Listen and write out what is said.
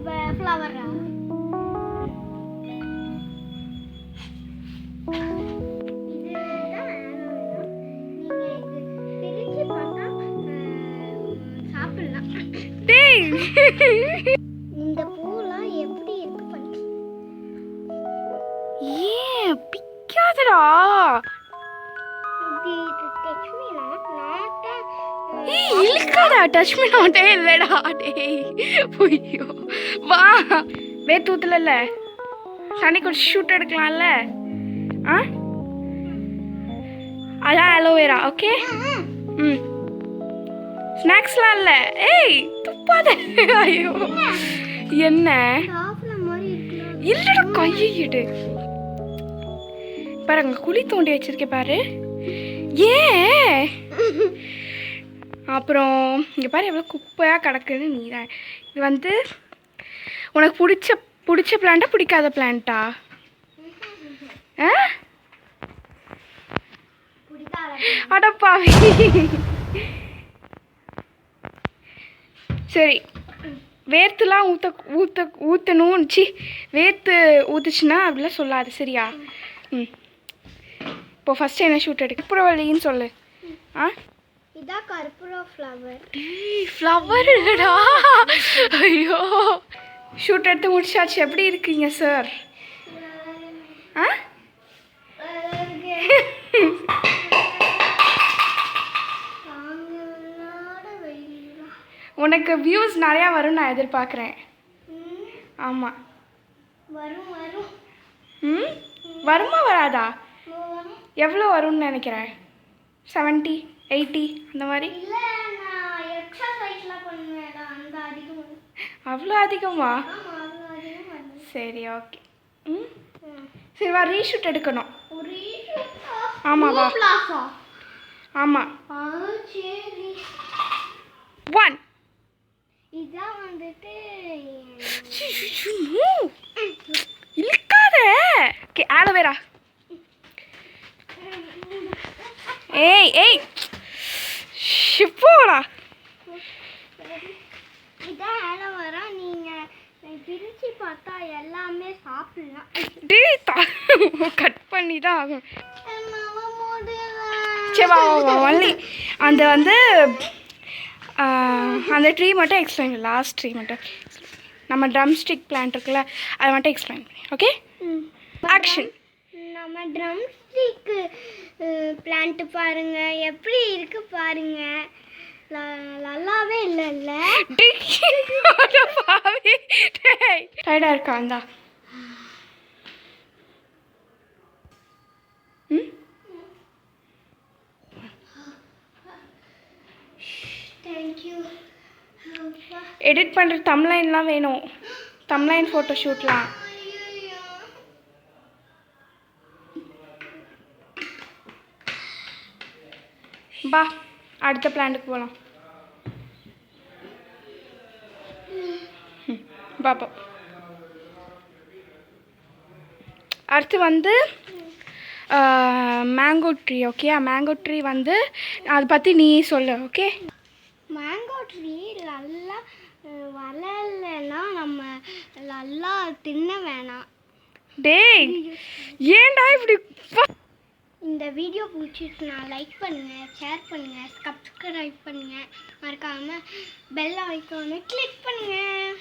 ஃப்ளவரா இந்த பூலாம் எப்படி இருக்கு பாரு. ஏன் பிக்காதடா? டச் மீ நாட் இழுக்காதா? டச் மீ நாட்டே இல்லடா. டேய் பொய்யோ. வா வேத்தூத்துலல்ல சனிக்கு ஒரு ஷூட் எடுக்கலாம்ல. ஆ அதான் அலோவேரா. ஓகே. ம் ஸ்நாக்ஸ்லாம் இல்லை. ஏய் துப்பாத. ஐயோ என்ன இல்லடா கையிடு பாரு. அங்கே குழி தோண்டி வச்சிருக்கேன் பாரு. ஏன் அப்புறம் இங்கே பாரு எவ்வளோ குப்பையாக கிடக்குன்னு. நீ தான் இது வந்து உனக்கு பிடிச்ச பிளான்ட்டா பிடிக்காத பிளான்ட்டா? ஆ அடப்பாவி. சரி வேர்த்துலாம் ஊற்றணும். வேர்த்து ஊற்றுச்சுன்னா அப்படிலாம் சொல்லாது சரியா? ம் இப்போ ஃபஸ்ட்டு என்ன ஷூட் எடுக்க கற்பூரவல்லின்னு சொல்லு. ஆ இதான் கற்பூர ஃப்ளவர். ஃப்ளவர் இல்லடா. ஐயோ ஷூட் எடுத்து முடிச்சாச்சு. எப்படி இருக்கீங்க சார்? ஆ உனக்கு வியூஸ் நிறையா வரும்னு நான் எதிர்பார்க்குறேன். ஆமாம் வரும் வரும். ம் வருமா வராதா? எவ்வளோ வரும்னு நினைக்கிறேன்? 70 80 அந்த மாதிரி. இல்லை நான் எக்ஸசைஸ்லாம் பண்ணுவேன். அந்த அதிகம். அவ்வளோ அதிகமா? சரி ஓகே. ம் சரி வா ரீஷூட் எடுக்கணும். ஆமாம் வா. ஆமாம் 1 இதான் வந்துட்டு இழுக்காத. Okay aloe vera. ஏய் ஏய் ஷிப்போடா. இதான் ஆலோவேரா. நீங்கள் பிரித்து பார்த்தா எல்லாமே சாப்பிடலாம். கட் பண்ணி தான் ஆகும். சரி வா ஒன்லி அந்த வந்து அந்த ட்ரீ மட்டும் எக்ஸ்பிளைன். லாஸ்ட் ட்ரீ மட்டும் நம்ம ட்ரம் ஸ்டிக் பிளான்ட் இருக்குல்ல அதை மட்டும் எக்ஸ்பிளைன் பண்ணி. Okay action. நம்ம ட்ரம் ஸ்டிக் பிளான்ட் பாருங்க எப்படி இருக்கு பாருங்க. நல்லாவே இல்லைல்ல. டயர்டாக இருக்காந்தா? ம் தேங்க்யூ. எடிட் பண்ணுற தம்ப்லைன்லாம் வேணும். தம்ப்லைன் ஃபோட்டோ ஷூட்லாம். பா அடுத்த பிளான்ட்டுக்கு போகலாம். பாப்பா அடுத்து வந்து mango tree. Okay mango tree வந்து அதை பற்றி நீ சொல்லு. ஓகே மேங்கோ ட்ரீ நல்லா வளரலைன்னா நம்ம நல்லா தின்ன வேணாம். டேய் ஏன்டா இப்படி? இந்த வீடியோ பிடிச்சிருக்குன்னா லைக் பண்ணுங்கள், ஷேர் பண்ணுங்கள், சப்ஸ்கிரைப் பண்ணுங்கள், மறக்காமல் பெல் ஐக்கானை கிளிக் பண்ணுங்கள்.